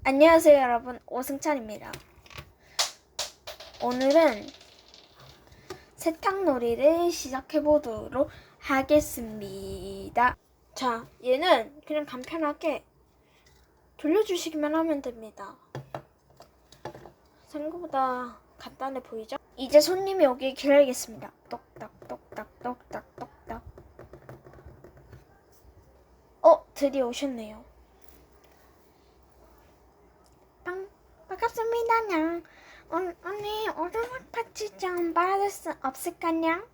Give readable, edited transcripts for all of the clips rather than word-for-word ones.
안녕하세요 여러분, 오승찬입니다. 오늘은 세탁놀이를 시작해보도록 하겠습니다. 자, 얘는 그냥 간편하게 돌려주시기만 하면 됩니다. 생각보다 간단해 보이죠? 이제 손님이 오길 기다리겠습니다. 똑딱 똑딱 똑딱 똑딱. 드디어 오셨네요. 반갑습니다. 오늘 오도독 파츠 좀 받을 수 없을까요?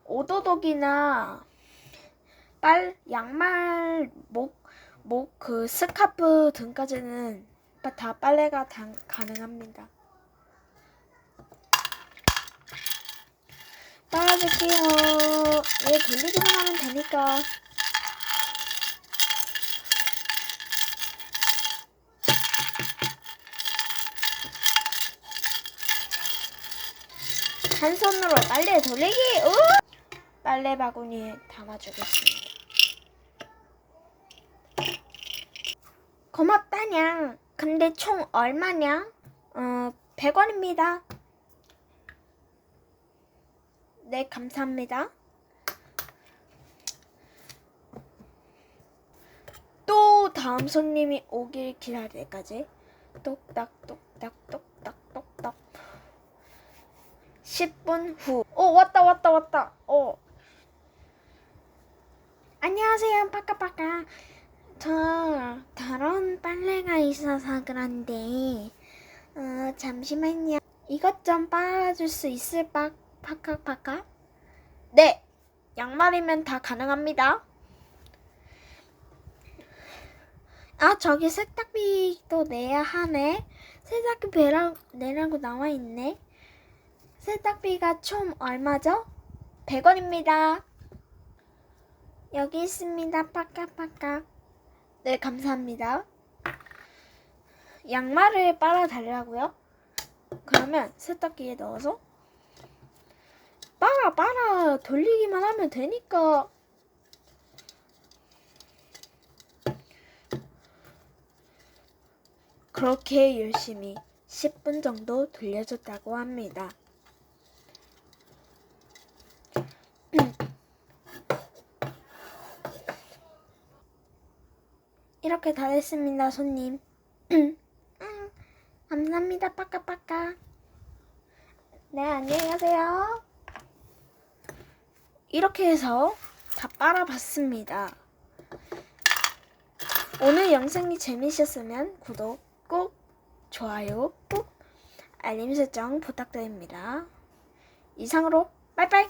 오도독이나 양말, 그 스카프 등까지는 다 빨래가 가능합니다. 빨아줄게요. 돌리기만 하면 되니까. 한 손으로 빨래 돌리기! 빨래 바구니에 담아주겠습니다. 고맙다냥. 근데 총 얼마냐? 100원입니다. 네, 감사합니다. 또 다음 손님이 오길 기다릴 때까지 똑딱 똑딱 똑딱 똑딱 10분 후. 왔다. 안녕하세요. 빠까빠까. 저 다른 빨래가 있어서 그런데 잠시만요. 이것 좀 빨아줄 수 있을 빠까빠까? 네. 양말이면 다 가능합니다. 저기 세탁비도 내야 하네. 세탁비 내라고 나와있네. 세탁비가 총 얼마죠? 100원입니다. 여기 있습니다. 빠까빠까. 네, 감사합니다. 양말을 빨아달라고요? 그러면 세탁기에 넣어서 빨아 돌리기만 하면 되니까. 그렇게 열심히 10분 정도 돌려줬다고 합니다. 이렇게 다 됐습니다, 손님. 감사합니다. 빠까빠까. 네, 안녕히 가세요. 이렇게 해서 다 빨아봤습니다. 오늘 영상이 재미있었으면 구독 꾹, 좋아요 꾹, 알림 설정 부탁드립니다. 이상으로 빠이빠이.